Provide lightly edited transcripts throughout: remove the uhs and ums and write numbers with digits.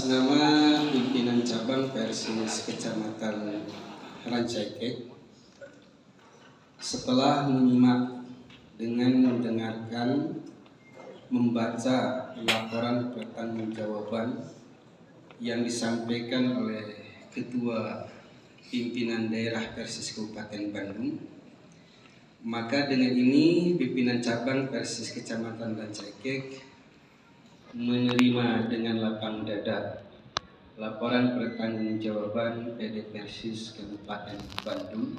Atas nama pimpinan cabang Persis Kecamatan Rancaikek, setelah menyimak dengan mendengarkan, membaca laporan pertanggungjawaban yang disampaikan oleh Ketua Pimpinan Daerah Persis Kabupaten Bandung, maka dengan ini pimpinan cabang Persis Kecamatan Rancaikek menerima dengan lapang dada laporan pertanggungjawaban PD Persis Kabupaten Bandung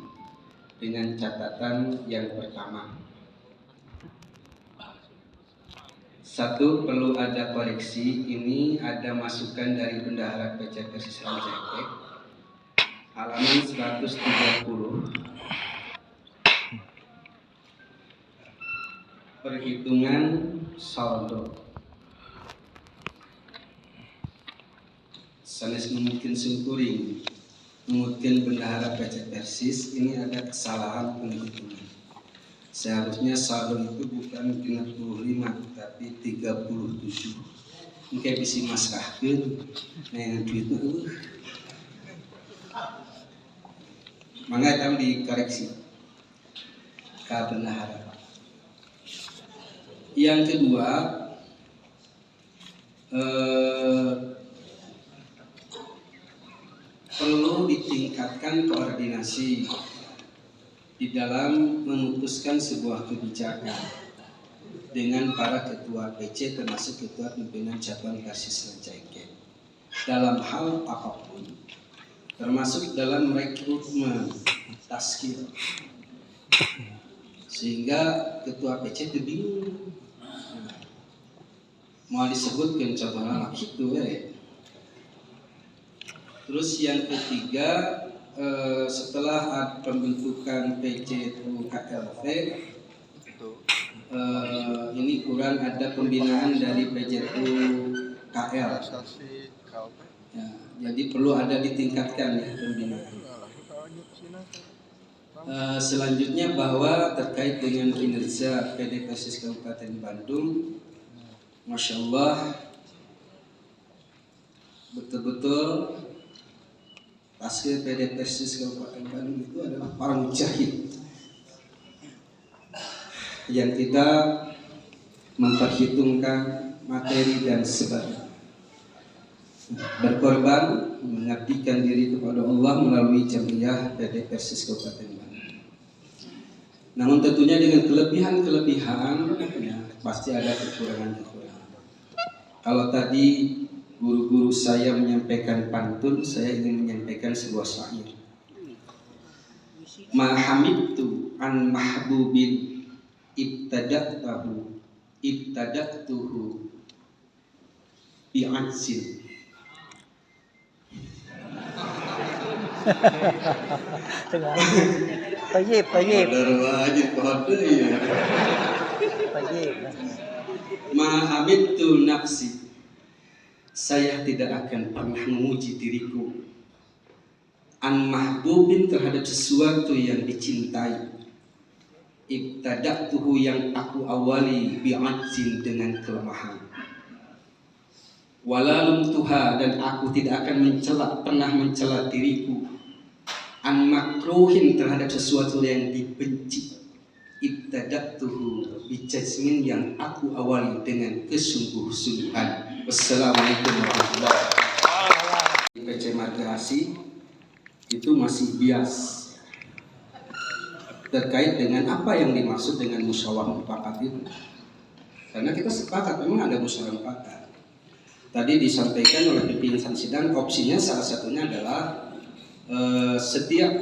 dengan catatan yang pertama. Satu, perlu ada koreksi. Ini ada masukan dari Bendahara PC Persis Rancaikek halaman 130, perhitungan saldo. Sanes mungkin sungkuring, mungkin Bendahara PC Persis ini ada kesalahan penghitungan. Seharusnya saldo itu bukan 35 tapi 37. Mungkin bisa masrahkan dengan duit itu. Maka kami dikoreksi ke Bendahara. Yang kedua, perlu ditingkatkan koordinasi di dalam memutuskan sebuah kebijakan dengan para ketua PC termasuk ketua pimpinan cabang Persis Rancaikek dalam hal apapun, termasuk dalam rekrutmen taskil, sehingga ketua PC itu bingung mau disebutkan contohnya gitu ya. Terus yang ketiga, setelah pembentukan PC itu KLV, ini kurang ada pembinaan dari PJ itu KL. Ya, jadi perlu ada ditingkatkan ya pembinaan. Selanjutnya bahwa terkait dengan kinerja PD Persis Kabupaten Bandung, Masya Allah, betul-betul hasil PD Persis Kabupaten Bandung itu adalah para mujahid yang tidak memperhitungkan materi dan sebagainya, berkorban mengabdikan diri kepada Allah melalui jamiah PD Persis Kabupaten Bandung. Namun tentunya dengan kelebihan-kelebihan ya, pasti ada kekurangan-kekurangan. Kalau tadi guru-guru saya menyampaikan pantun, saya ingin menyampaikan sebuah syair. Mahamidtu an mahbubin ibtada'tuhu bi'ansin. Tayyib. Mahamidtu nafsi, saya tidak akan pernah memuji diriku an mahbubin terhadap sesuatu yang dicintai, ibtada'tuhu yang aku awali bi'ajzin dengan kelemahan, walalum tuha dan aku tidak akan pernah mencela diriku an makruhin terhadap sesuatu yang dibenci, ibtada'tuhu bijazmin yang aku awali dengan kesungguh-sungguhan. Wassalamualaikum warahmatullahi wabarakatuh. PC Margasi itu masih bias terkait dengan apa yang dimaksud dengan musyawarah mufakat itu, karena kita sepakat memang ada musyawarah mufakat. Tadi disampaikan oleh pimpinan sidang, opsinya salah satunya adalah setiap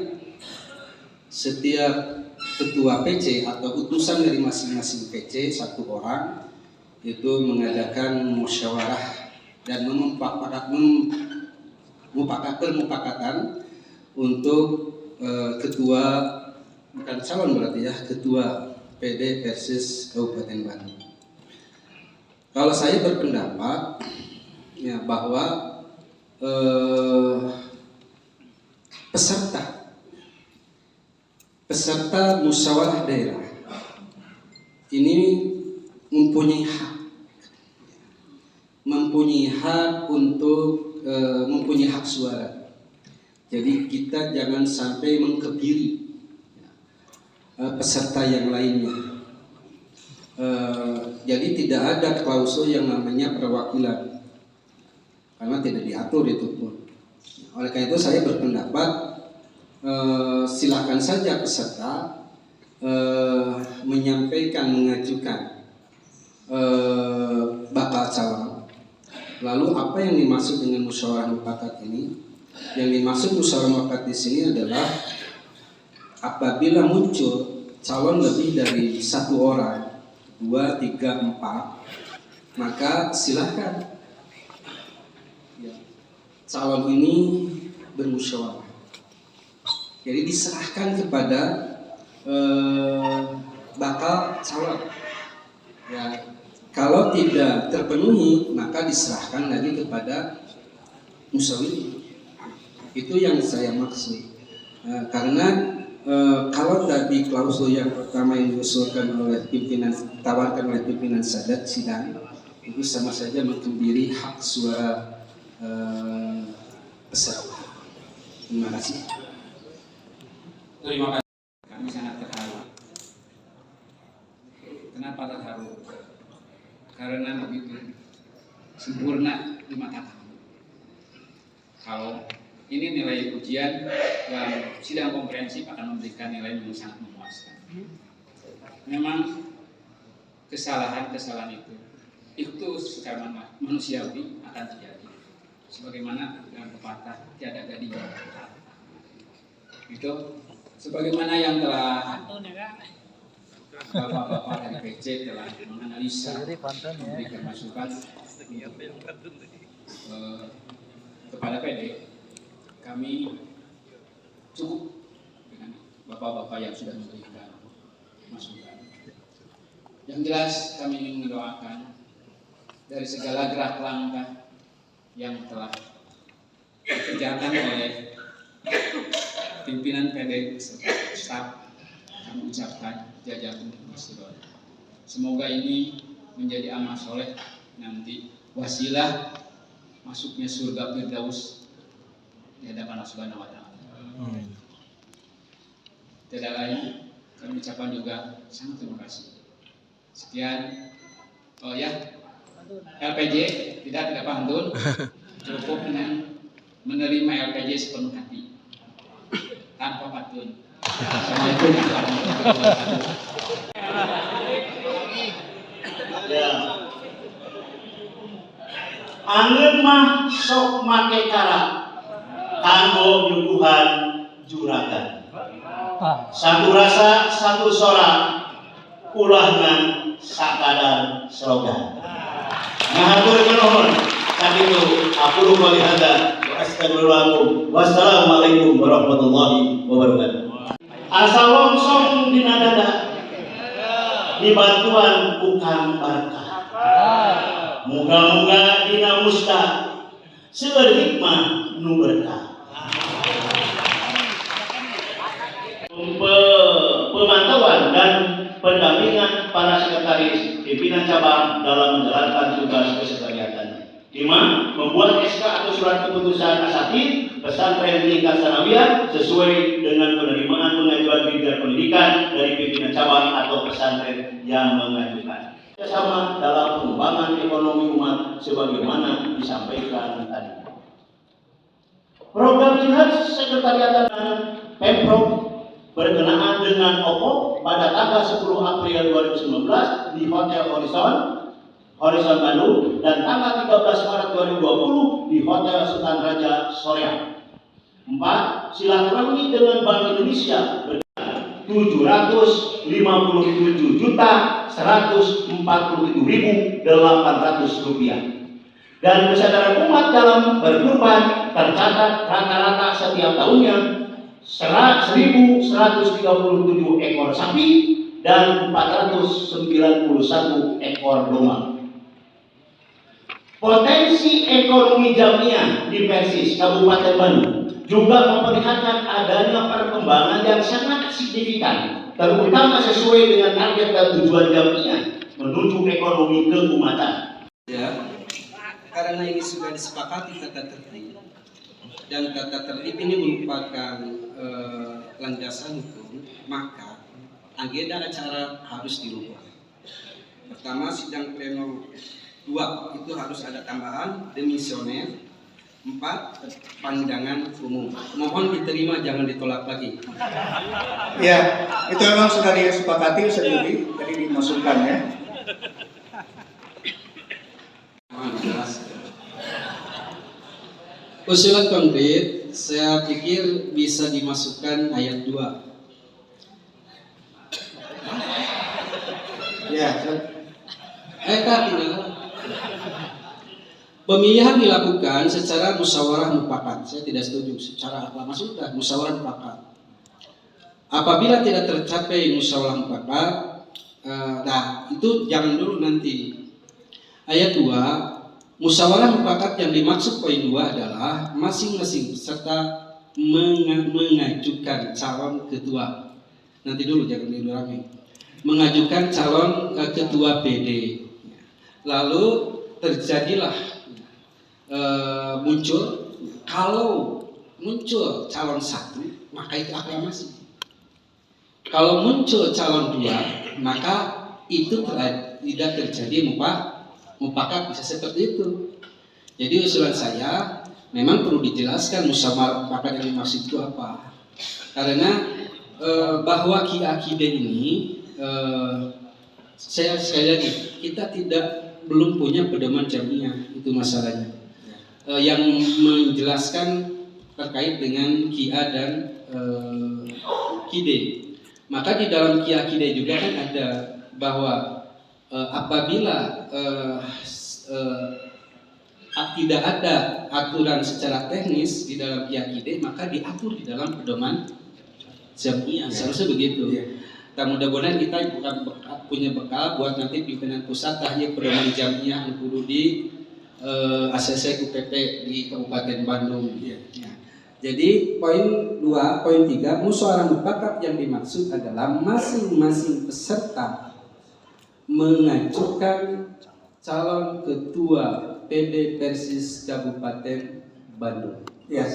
ketua PC atau utusan dari masing-masing PC satu orang itu mengadakan musyawarah dan mupakatan untuk ketua, bukan calon berarti ya, ketua PD Persis Kabupaten Bandung. Kalau saya berpendapat ya bahwa peserta musyawarah daerah ini mempunyai hak mempunyai hak untuk mempunyai hak suara. Jadi kita jangan sampai mengkebiri peserta yang lainnya. Jadi tidak ada klausul yang namanya perwakilan, karena tidak diatur itu pun. Oleh karena itu saya berpendapat silakan saja peserta menyampaikan, mengajukan bakal calon. Lalu apa yang dimaksud dengan musyawarah mufakat ini? Yang dimaksud musyawarah mufakat di sini adalah apabila muncul calon lebih dari satu orang, 2, 3, 4, maka silakan calon ini bermusyawarah. Jadi diserahkan kepada bakal calon. Ya, kalau tidak terpenuhi maka diserahkan lagi kepada musyawarah. Itu yang saya maksud. Karena kalau tadi klausul yang pertama yang diusulkan oleh pimpinan, tawarkan oleh pimpinan Sadat sidang, itu sama saja mengkebiri hak suara peserta. Terima kasih. Terima kasih. Kami sangat terharu. Kenapa terharu? Karena begitu sempurna di mata kami. Kalau ini nilai ujian yang sidang komprehensif akan memberikan nilai yang sangat memuaskan. Memang kesalahan-kesalahan itu secara manusiawi akan terjadi. Sebagaimana dalam pepatah tiada gading yang berkata. Itu sebagaimana yang telah bapak-bapak dari PC telah menganalisa, memberikan masukan kepada PD, kami cukup dengan bapak-bapak yang sudah memberikan masukan. Yang jelas kami ingin mendoakan dari segala gerak langkah yang telah dikerjakan oleh pimpinan PD serta staf, kami ucapkan jazakum khairan. Semoga ini menjadi amal soleh nanti wasilah masuknya surga Firdaus di hadapan Allah Subhanahu wa taala. Tidak lain, kami ucapkan juga sangat terima kasih. Sekian. Oh ya, LPJ tidak pantun, cukup dengan menerima LPJ sepenuh hati tanpa pantun. Assalamualaikum warahmatullahi wabarakatuh. Ya. Angin mah sok make cara kanggo nyuguhan juragan. Satu rasa satu sorak ulangan sakadar slogan. Mahatur nuhun sakitu aku qouli hadza wa astagfirullahaladzim. Wassalamualaikum warahmatullahi wabarakatuh. Asa longsong dina dada dibantuan ukang barkah. Muga-muga dina musta seueur hikmah nu berkah. Pemantauan dan pendampingan para sekretaris pimpinan cabang dalam menjalankan tugas kesekretariatan. 5. Membuat SK atau surat keputusan asatid pesantren tingkat sanawiyah sesuai dengan penerimaan pengajuan bidang pendidikan dari pimpinan cabang atau pesantren yang mengajukan. Sama dalam pengembangan ekonomi umat sebagaimana disampaikan tadi. Program jihad sekretariat dan Pemprov berkenaan dengan OPO pada tanggal 10 April 2019 di Hotel Horizon Bandung dan tanggal 13 Maret 2020 di Hotel Sultan Raja Soreang. 4. Silaturahmi dengan Bank Indonesia berkenaan 745.147.800 rupiah. Dan kesadaran umat dalam berkurban tercatat rata-rata setiap tahunnya 1.137 ekor sapi dan 491 ekor domba. Potensi ekonomi jamiah di Persis Kabupaten Bandung juga memperlihatkan adanya perkembangan yang sangat signifikan, terutama sesuai dengan target dan tujuan jamiah menuju ekonomi keumatan. Ya, karena ini sudah disepakati tata tertib, dan tata tertib ini merupakan landasan hukum, maka agenda acara harus dirubah. Pertama, sidang pleno 2 itu harus ada tambahan demisioner. 4, pandangan umum. Mohon diterima, jangan ditolak lagi. Ya, itu memang sudah disepakati tadi dimasukkan ya. Usulan konkret, saya pikir bisa dimasukkan ayat 2. Ya, Tinggal. Pemilihan dilakukan secara musyawarah mufakat. Saya tidak setuju. Secara aklamasi sudah musyawarah mufakat. Apabila tidak tercapai musyawarah mufakat, nah itu jangan dulu nanti. Ayat 2, musyawarah mufakat yang dimaksud poin 2 adalah masing-masing peserta mengajukan calon ketua. Nanti dulu, jangan dulu rame. Mengajukan calon ketua PD. Lalu terjadilah kalau muncul calon 1, maka itu aklamasi. Kalau muncul calon 2, maka itu tidak terjadi mufakat, bisa seperti itu. Jadi usulan saya memang perlu dijelaskan musyawarah mufakat yang dimaksud itu apa. Karena bahwa akidah ini saya sekali lagi, kita belum punya pedoman jamiah, itu masalahnya. Yang menjelaskan terkait dengan Qiyah dan Qide. Maka di dalam Qiyah Qide juga kan ada bahwa apabila tidak ada aturan secara teknis di dalam Qiyah Qide, maka diatur di dalam pedoman jamiah. Seharusnya begitu. Mudah-mudahan kita punya bekal buat nanti pimpinan pusat tahiyah pedoman jamiah yang kudu di ACC UPP di Kabupaten Bandung. Jadi poin 2, poin 3, musyawarah mufakat yang dimaksud adalah masing-masing peserta mengajukan calon ketua PD Persis Kabupaten Bandung. ya.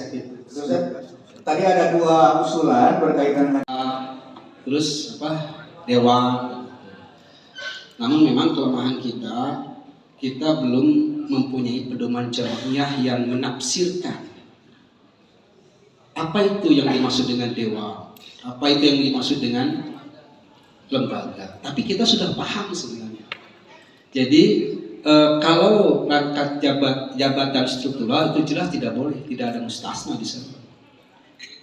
Tadi ada 2 usulan berkaitan dengan Terus dewan. Namun memang kelemahan kita belum mempunyai pedoman jamiah yang menafsirkan apa itu yang dimaksud dengan dewan, apa itu yang dimaksud dengan lembaga. Tapi kita sudah paham sebenarnya. Jadi kalau rangkap jabatan struktural itu jelas tidak boleh, tidak ada mustasna di sana.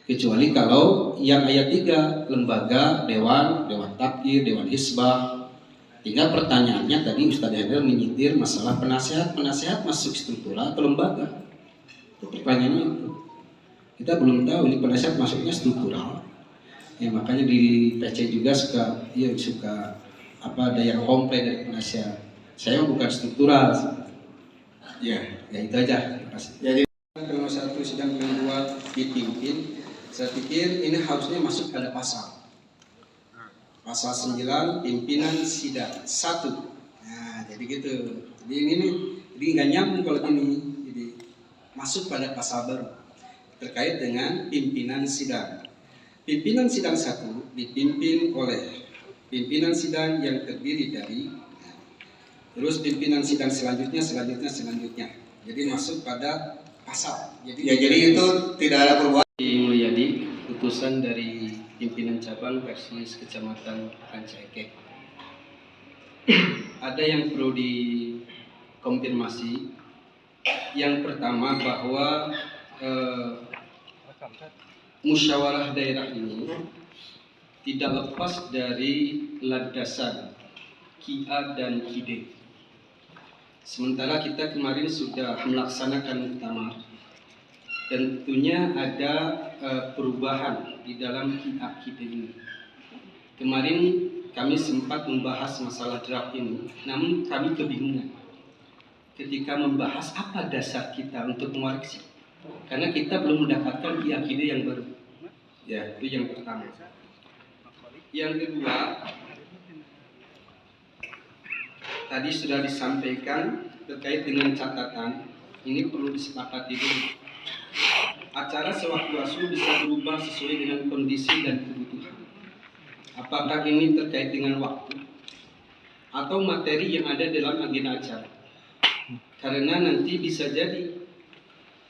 Kecuali kalau yang ayat 3, lembaga, dewan takdir, dewan hisbah. Tinggal pertanyaannya tadi Ustaz Hendel menyitir masalah penasehat masuk struktural atau lembaga. Itu pertanyaannya itu. Kita belum tahu ini penasehat masuknya struktural. Ya makanya di PC juga suka ada yang komplain dari penasehat. Saya bukan struktural. Ya itu aja. Terima kasih. Jadi pleno 1 sidang pleno 2 dipimpin. Saya pikir ini harusnya masuk pada pasal 9 pimpinan sidang 1. Nah, jadi gitu. Jadi ini nggak nyambung kalau ini. Jadi masuk pada pasal baru terkait dengan pimpinan sidang. Pimpinan sidang 1 dipimpin oleh pimpinan sidang yang terdiri dari terus pimpinan sidang selanjutnya. Jadi masuk pada pasal. Jadi itu tidak ada perubahan. Mulyadi, utusan dari pimpinan cabang Persis Kecamatan Rancaikek. Ada yang perlu dikonfirmasi. Yang pertama bahwa musyawarah daerah ini tidak lepas dari landasan Qiyah dan Qide. Sementara kita kemarin sudah melaksanakan muktamar dan tentunya ada perubahan di dalam Qiyah Qide ini. Kemarin kami sempat membahas masalah draft ini, namun kami kebingungan ketika membahas apa dasar kita untuk mengoreksi. Karena kita belum mendapatkan Qiyah Qide yang baru. Ya, itu yang pertama. Yang kedua, tadi sudah disampaikan terkait dengan catatan ini perlu disepakati dulu. Acara sewaktu-waktu bisa berubah sesuai dengan kondisi dan kebutuhan. Apakah ini terkait dengan waktu atau materi yang ada dalam agenda acara? Karena nanti bisa jadi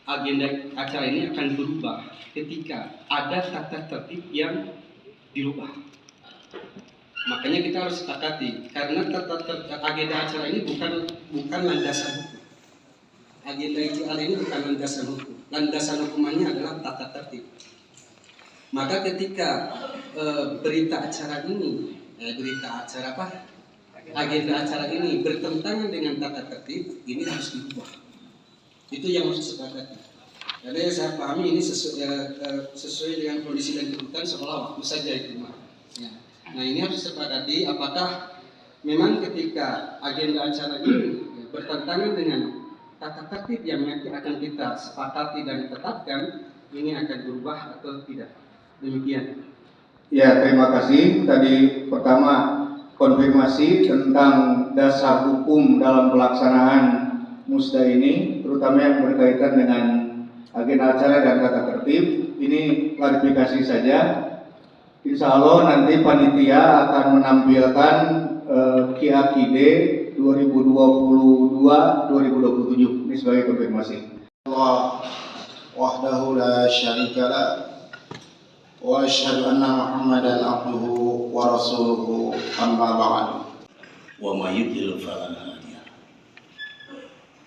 agenda acara ini akan berubah ketika ada tata tertib yang dirubah. Makanya kita harus sepakati, karena agenda acara ini bukan landasan hukum. Agenda acara ini bukan landasan hukum. Landasan hukumannya adalah tata tertib. Maka ketika berita acara ini, agenda acara ini bertentangan dengan tata tertib, ini harus dirubah. Itu yang harus disepakati. Karena yang saya pahami ini sesuai dengan kondisi dan kebutuhan seolah waktu saja itu. Ya. Nah ini harus disepakati apakah memang ketika agenda acara ini bertentangan dengan tata tertib yang nanti akan kita sepakati dan tetapkan, ini akan berubah atau tidak. Demikian. Ya, terima kasih. Tadi pertama konfirmasi tentang dasar hukum dalam pelaksanaan musda ini, terutama yang berkaitan dengan agenda acara dan tata tertib. Ini klarifikasi saja. Insya Allah nanti panitia akan menampilkan QAQD 2022-2027. Ini sebagai konfirmasi. Allah wahdahu la syarika la wa asyhadu anna Muhammadan abduhu wa rasuluhu amma ba'du. Wa may yudlil fala hadiya.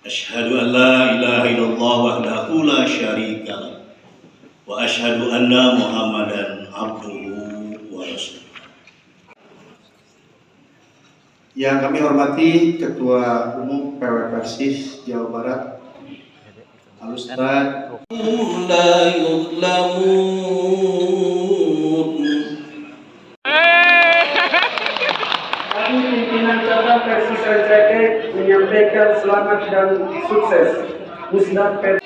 Asyhadu an la ilaha illallah wahdahu la syarika lah wa asyhadu anna Muhammadan abduhu wa rasuluhu. Yang kami hormati Ketua Umum PW Persis Jawa Barat, Al-Ustaz la yuzlamun. Kami pimpinan cabang Persis NCT menyampaikan selamat dan sukses Musda PT